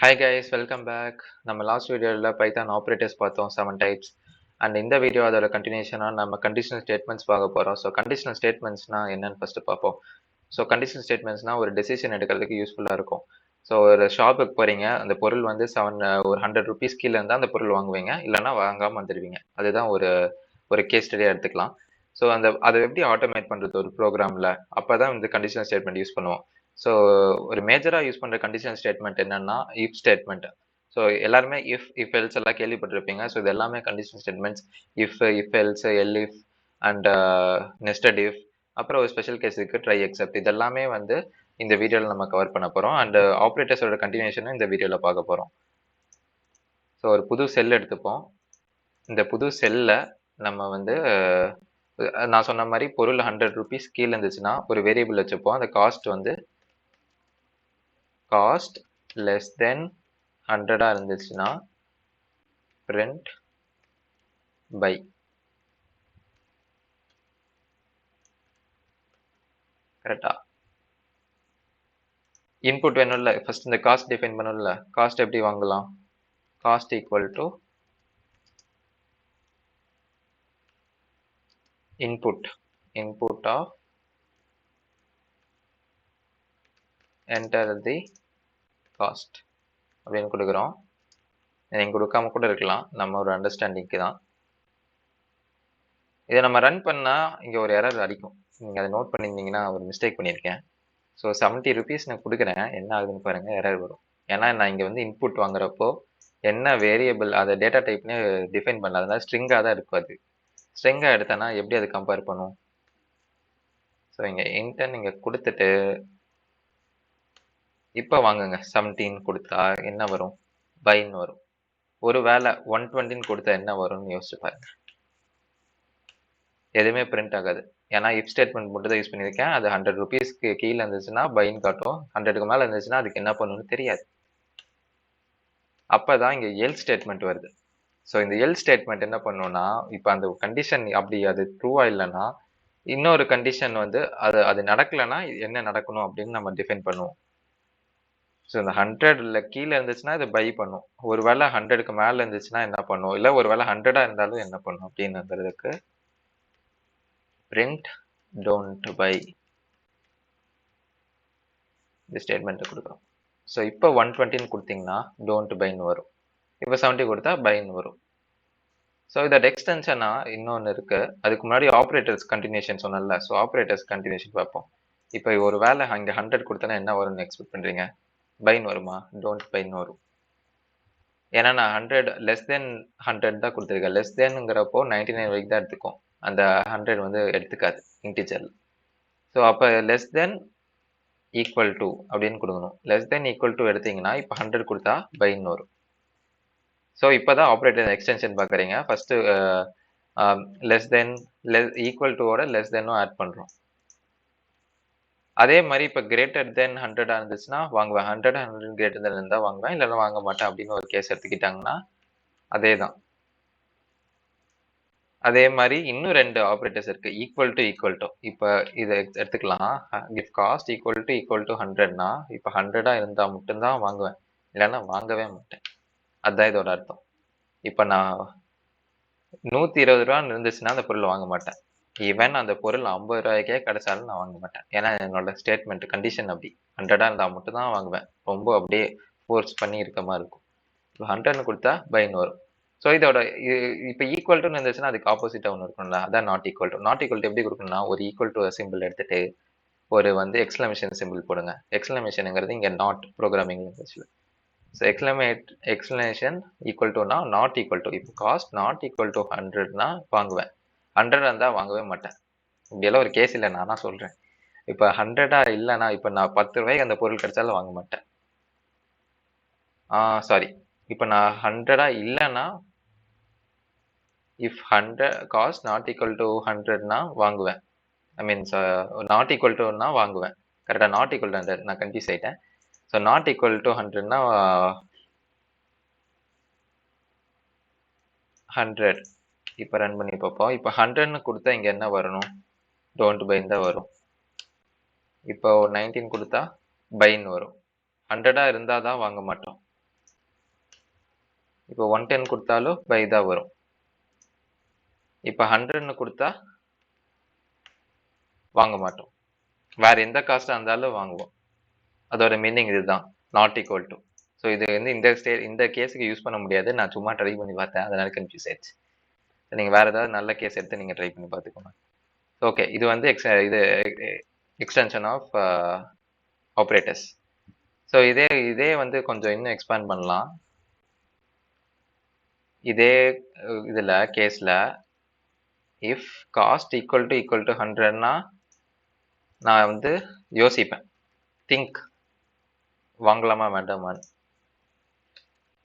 Hi guys, welcome back. நம்ம last வீடியோவில் Python operators பார்த்தோம் 7 டைப்ஸ் அண்ட் இந்த வீடியோ அதோட கண்டினியூஷனாக நம்ம கண்டிஷனல் ஸ்டேட்மெண்ட்ஸ் பார்க்க போகிறோம். ஸோ கண்டிஷனல் ஸ்டேட்மெண்ட்ஸ்னா என்னன்னு ஃபர்ஸ்ட் பார்ப்போம். ஸோ கண்டிஷனல் ஸ்டேட்மெண்ட்ஸ்னா ஒரு டெசிஷன் எடுக்கிறதுக்கு யூஸ்ஃபுல்லாக இருக்கும். ஸோ ஒரு ஷாப்புக்கு போகிறீங்க, அந்த பொருள் வந்து ஒரு 100 ருபீஸ் கீழே இருந்தால் அந்த பொருள் வாங்குவீங்க, இல்லைனா வாங்காமல் வந்துடுவீங்க. அதுதான் ஒரு ஒரு கேஸ் ஸ்டடியாக எடுத்துக்கலாம். ஸோ அதை எப்படி ஆட்டோமேட் பண்ணுறது ஒரு ப்ரோக்ராமில், அப்போ தான் வந்து கண்டிஷனல் ஸ்டேட்மெண்ட் யூஸ் பண்ணுவோம். ஸோ ஒரு மேஜராக யூஸ் பண்ணுற கண்டிஷனல் ஸ்டேட்மெண்ட் என்னன்னா இஃப் ஸ்டேட்மெண்ட். ஸோ எல்லாருமே இஃப் எல்ஸ் எல்லாம் கேள்விப்பட்டிருப்பீங்க. ஸோ இது எல்லாமே conditional statements. If else L if and nested if, அப்புறம் ஒரு ஸ்பெஷல் கேஸ் இருக்கு ட்ரை எக்ஸப்ட். இதெல்லாமே வந்து இந்த வீடியோவில் நம்ம கவர் பண்ண போகிறோம். அண்ட் ஆப்ரேட்டர்ஸோட கண்டினியூஷனும் இந்த வீடியோவில் பார்க்க போகிறோம். ஸோ ஒரு புது செல் எடுத்துப்போம். இந்த புது செல்லில் நம்ம வந்து நான் சொன்ன மாதிரி பொருள் 100 ருபீஸ் கீழே இருந்துச்சுன்னா ஒரு வேரியபிள் வச்சுப்போம். அந்த காஸ்ட் வந்து காஸ்ட் லெஸ் தென் 100 இருந்துச்சுன்னா print by. கரெக்டா? இன்புட் வேணும்ல, ஃபர்ஸ்ட் இந்த காஸ்ட் டிஃபைன் பண்ணணும்ல. காஸ்ட் எப்படி வாங்கலாம்? Cost equal to input of enter the cost அப்படின்னு கொடுக்குறோம். நீங்கள் கொடுக்காம கூட இருக்கலாம், நம்ம ஒரு அண்டர்ஸ்டாண்டிங்க்கு தான். இதை நம்ம ரன் பண்ணால் இங்கே ஒரு எரர் அடிக்கும். நீங்கள் அதை நோட் பண்ணியிருந்தீங்கன்னா ஒரு மிஸ்டேக் பண்ணியிருக்கேன். ஸோ 70 ருபீஸ் நான் கொடுக்குறேன், என்ன ஆகுதுன்னு பாருங்கள், எரர் வரும். ஏன்னா நான் இங்கே வந்து இன்புட் வாங்குறப்போ என்ன வேரியபிள் அதை டேட்டா டைப்னு டிஃபைன் பண்ணல, அதனால ஸ்ட்ரிங்காக தான் இருக்கும். அது ஸ்ட்ரிங்காக எடுத்தேன்னா எப்படி அது கம்பேர் பண்ணும்? ஸோ இங்கே இன்டர்ன் இங்கே கொடுத்துட்டு இப்போ வாங்குங்க 17 கொடுத்தா என்ன வரும்? பைன்னு வரும். ஒரு வேளை 120 கொடுத்தா என்ன வரும்னு யோசிச்சு பாருங்க. எதுவுமே பிரிண்ட் ஆகாது. ஏன்னா இஃப் ஸ்டேட்மெண்ட் மட்டும் தான் யூஸ் பண்ணியிருக்கேன். அது 100 ருபீஸ்க்கு கீழே இருந்துச்சுன்னா பைன்னு காட்டும், 100க்கு மேலே இருந்துச்சுன்னா அதுக்கு என்ன பண்ணணும்னு தெரியாது. அப்போ தான் இங்கே எல் ஸ்டேட்மெண்ட் வருது. ஸோ இந்த எல் ஸ்டேட்மெண்ட் என்ன பண்ணுன்னா, இப்போ அந்த கண்டிஷன் அப்படி அது ட்ரூவா இல்லைன்னா இன்னொரு கண்டிஷன் வந்து அது நடக்கலைன்னா என்ன நடக்கணும் அப்படின்னு நம்ம டிஃபைன் பண்ணுவோம். ஸோ இந்த 100ல கீழே இருந்துச்சுன்னா இது பை பண்ணும். ஒரு வேளை 100க்கு மேலே இருந்துச்சுன்னா என்ன பண்ணும், இல்லை ஒரு வேளை 100 இருந்தாலும் என்ன பண்ணும் அப்படின்னுங்கிறதுக்கு print don't buy இந்த ஸ்டேட்மெண்ட்டை கொடுக்குறோம். ஸோ இப்போ 120 கொடுத்தீங்கன்னா டோன்ட் பைன்னு வரும். இப்போ 70 கொடுத்தா பைன்னு வரும். ஸோ இதோட எக்ஸ்டென்ஷனா இன்னொன்று இருக்கு. அதுக்கு முன்னாடி ஆப்ரேட்டர்ஸ் கண்டினியூஷன் சொன்னல. ஸோ ஆப்ரேட்டர்ஸ் கண்டினியூஷன் பார்ப்போம். இப்போ ஒரு வேளை அங்கே 100 கொடுத்தனா என்ன வரும்னு எக்ஸ்பெக்ட் பண்ணுறீங்க? பைன் வருமா? டோன்ட் பைன்னு வரும். ஏன்னா நான் 100 லெஸ் தென் 100 தான் கொடுத்துருக்கேன். லெஸ் தென்ங்கிறப்போ 99 வரைக்கும் தான் எடுத்துக்கும். அந்த 100 வந்து எடுத்துக்காது இன்டிஜர். ஸோ அப்போ லெஸ் தென் ஈக்குவல் டு அப்படின்னு கொடுக்கணும். லெஸ் தென் ஈக்குவல் டு எடுத்தீங்கன்னா இப்போ 100 கொடுத்தா பைன்னு வரும். ஸோ இப்போ தான் ஆப்ரேட்டர் எக்ஸ்டென்ஷன் பார்க்குறீங்க. ஃபஸ்ட்டு லெஸ் தென் ஈக்குவல் டுவோட லெஸ் தென்னும் ஆட் பண்ணுறோம். அதே மாதிரி இப்போ கிரேட்டர் தென் 100 இருந்துச்சுன்னா வாங்குவேன். 100 கிரேட்டர் தென் இருந்தால் வாங்குவேன், இல்லைன்னா வாங்க மாட்டேன் அப்படின்னு ஒரு கேஸ் எடுத்துக்கிட்டாங்கன்னா அதே தான். அதே மாதிரி இன்னும் 2 ஆப்ரேட்டர்ஸ் இருக்கு, ஈக்குவல் டு. இப்போ இதை எடுத்துக்கலாம். இஃப் காஸ்ட் ஈக்குவல் டு 100னா இப்போ 100 இருந்தால் மட்டும்தான் வாங்குவேன், இல்லைன்னா வாங்கவே மாட்டேன். அதுதான் இதோட அர்த்தம். இப்போ நான் 120 ரூபான்னு இருந்துச்சுன்னா அந்த பொருள் வாங்க மாட்டேன். ஈவன் அந்த பொருள் 50 ரூபாய்க்கே கிடைச்சாலும் நான் வாங்க மாட்டேன். ஏன்னா என்னோட ஸ்டேட்மெண்ட் கண்டிஷன் அப்படி 100 இருந்தால் மட்டும் தான் வாங்குவேன். ரொம்ப அப்படியே ஃபோர்ஸ் பண்ணி இருக்க மாதிரி இருக்கும். இப்போ 100ன்னு கொடுத்தா பைன்னு வரும். ஸோ இதோட இப்போ ஈக்குவல் டுன்னு இருந்துச்சுன்னா அதுக்கு ஆப்போசிட்டாக ஒன்று இருக்கும்ல, அதான் not equal to. Not equal to எப்படி கொடுக்கணும்னா ஒரு ஈக்குவல் டு சிம்பிள் எடுத்துட்டு ஒரு வந்து எக்ஸ்க்ளமேஷன் சிம்பிள் போடுங்க. எக்ஸ்க்ளமேஷனுங்கிறது இங்கே நாட் ப்ரோக்ராமிங் லாங்குவேஜில். ஸோ எக்ஸ்க்ளமேஷன் ஈக்குவல் டுனா நாட் ஈக்குவல் டு. இப்போ காஸ்ட் நாட் ஈக்குவல் டு 100னா வாங்குவேன், 100 இருந்தால் வாங்கவே மாட்டேன். இப்படியெல்லாம் ஒரு கேஸ் இல்லை, நானா சொல்கிறேன். இப்போ 100 இல்லைன்னா இப்போ நான் 10 ரூபாய்க்கு அந்த பொருள் கிடைச்சாலும் வாங்க மாட்டேன். சாரி, இப்போ நான் 100 இல்லைன்னா if 100 cost not equal to 100னா வாங்குவேன். ஐ மீன்ஸ் நாட் ஈக்குவல் டுன்னா வாங்குவேன். கரெக்டாக, நாட் ஈக்குவல் டு 100, நான் கன்ஃபியூஸ் ஆகிட்டேன். ஸோ நாட் ஈக்குவல் டு 100னா 100. இப்போ ரன் பண்ணி பார்ப்போம். இப்போ 100ன்னு கொடுத்தா இங்கே என்ன வரணும்? டோன்ட் பைன் தான் வரும். இப்போ 19 கொடுத்தா பைன் வரும். 100 இருந்தால் தான் வாங்க மாட்டோம். இப்போ 110 கொடுத்தாலும் பை தான் வரும். இப்போ 100ன்னு கொடுத்தா வாங்க மாட்டோம். வேற எந்த காஸ்டா இருந்தாலும் வாங்குவோம். அதோட மீனிங் இதுதான், நாட் ஈக்குவல் டு. ஸோ இது வந்து இந்த கேஸுக்கு யூஸ் பண்ண முடியாது. நான் சும்மா ட்ரை பண்ணி பார்த்தேன், அதனால கன்ஃபியூஸ் ஆயிடுச்சு. நீங்க வேற ஏதாவது நல்ல கேஸ் எடுத்து நீங்க ட்ரை பண்ணி பார்த்துக்கோங்க. ஓகே, இது வந்து இது எக்ஸ்டென்ஷன் ஆஃப் ஆப்ரேட்டர்ஸ். ஸோ இதே வந்து கொஞ்சம் இன்னும் எக்ஸ்பேண்ட் பண்ணலாம். இதே இதுல கேஸ்ல இஃப் காஸ்ட் ஈக்குவல் டு 100னா நான் வந்து யோசிப்பேன், திங்க் வாங்கலாமா வேண்டாமான்னு.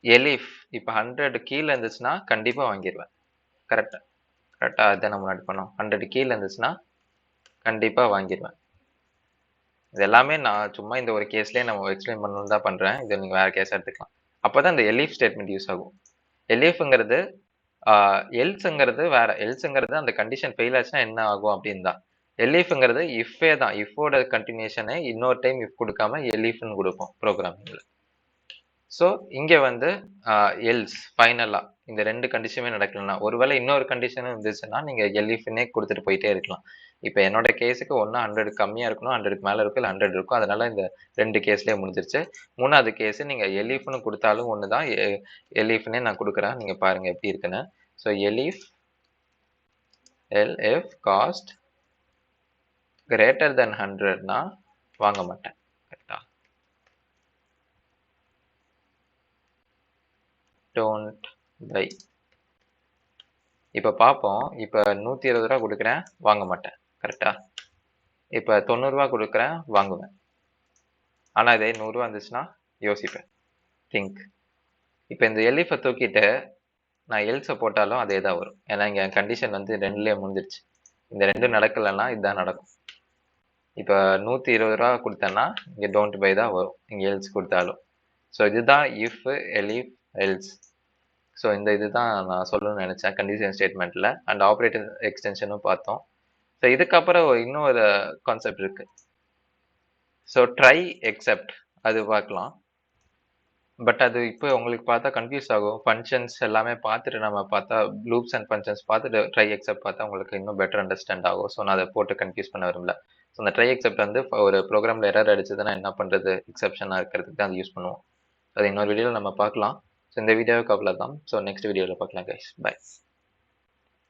எலிஃப் இப்போ 100 கீழே இருந்துச்சுன்னா கண்டிப்பா வாங்கிடுவேன். கரெக்டா அதை நம்ம முன்னாடி பண்ணோம். 100 கீழே இருந்துச்சுன்னா கண்டிப்பா வாங்கிடுவேன். இது எல்லாமே நான் சும்மா இந்த ஒரு கேஸ்லயே நம்ம எக்ஸ்பிளைன் பண்ணணும்னு தான் பண்றேன். இது நீங்க வேற கேஸ் எடுத்துக்கலாம். அப்பதான் இந்த எலிஃப் ஸ்டேட்மெண்ட் யூஸ் ஆகும். எலிஃப்ங்கிறது எல்ஸ்ங்கிறது வேற. எல்ஸ்ங்கிறது அந்த கண்டிஷன் ஃபெயில் ஆச்சுன்னா என்ன ஆகும் அப்படின்னு தான். எலிஃப்ங்கிறது இஃபே தான். இஃபோட கண்டினியூஷனை இன்னொரு டைம் இஃப் கொடுக்காம எலிஃப்னு கொடுப்போம் ப்ரோக்ராமிங்ல. ஸோ இங்க வந்து எல்ஸ் ஃபைனலா இந்த ரெண்டு கண்டிஷனுமே நடக்கலன்னா, ஒருவேளை இன்னொரு கண்டிஷனும் இருந்துச்சுன்னா நீங்க எலிஃப்னே கொடுத்துட்டு போயிட்டே இருக்கலாம். இப்போ என்னோட கேஸுக்கு ஒன்று 100 கம்மியா இருக்கணும், 100க்கு மேல இருக்கும், இல்லை 100 இருக்கும். அதனால இந்த 2 கேஸ்லயே முடிஞ்சிருச்சு. 3வது கேஸ் நீங்க எலிஃப்னு கொடுத்தாலும் ஒண்ணுதான். எலிஃப்னே நான் கொடுக்குறேன், நீங்க பாருங்க எப்படி இருக்குன்னு. So elif elif cost greater than 100னா வாங்க மாட்டேன். கரெக்டா? Don't buy. இப்ப பார்ப்போம். இப்ப 120 ரூபா கொடுக்குறேன், வாங்க மாட்டேன். கரெக்டா? இப்ப 90 ரூபா கொடுக்குறேன், வாங்குவேன். ஆனா இதே 100 ரூபா இருந்துச்சுன்னா யோசிப்பேன், திங்க். இப்ப இந்த எலிஃபை தூக்கிட்டு நான் எல்ஸை போட்டாலும் அதே தான் வரும். ஏன்னா இங்க கண்டிஷன் வந்து 2லயே முடிஞ்சிருச்சு. இந்த 2 நடக்கலைன்னா இதுதான் நடக்கும். இப்ப 120 ரூபா கொடுத்தேன்னா இங்க டோன்ட் பை தான் வரும், இங்க எல்ஸ் கொடுத்தாலும். ஸோ இதுதான் இஃப் எலிஃப் எல்ஸ். ஸோ இந்த இதுதான் நான் சொல்லணும்னு நினைச்சேன் கண்டிஷன் ஸ்டேட்மெண்ட்ல. அண்ட் ஆப்ரேட்டர் எக்ஸ்டென்ஷனும் பார்த்தோம். ஸோ இதுக்கப்புறம் இன்னொரு கான்செப்ட் இருக்கு. ஸோ ட்ரை எக்ஸெப்ட் அது பார்க்கலாம். பட் அது இப்போ உங்களுக்கு பார்த்தா கன்ஃபியூஸ் ஆகும். ஃபங்க்ஷன்ஸ் எல்லாமே பார்த்துட்டு நம்ம பார்த்தா லூப்ஸ் அண்ட் ஃபங்க்ஷன்ஸ் பார்த்துட்டு ட்ரை எக்ஸெப்ட் பார்த்தா உங்களுக்கு இன்னும் பெட்டர் அண்டர்ஸ்டாண்ட் ஆகும். ஸோ நான் அதை போட்டு கன்ஃபியூஸ் பண்ண விரும்பல. ஸோ அந்த ட்ரை எக்ஸெப்ட் வந்து ஒரு ப்ரோக்ராமில் எரர் அடிச்சதுன்னா என்ன பண்ணுறது, எக்ஸெப்ஷனாக இருக்கிறதுக்கு தான் அது யூஸ் பண்ணுவோம். அது இன்னொரு வீடியோவில் நம்ம பார்க்கலாம். ஸோ இந்த வீடியோவுக்கு அவ்வளோதான். ஸோ நெக்ஸ்ட் வீடியோவில் பார்க்கலாம் கைஸ். பை.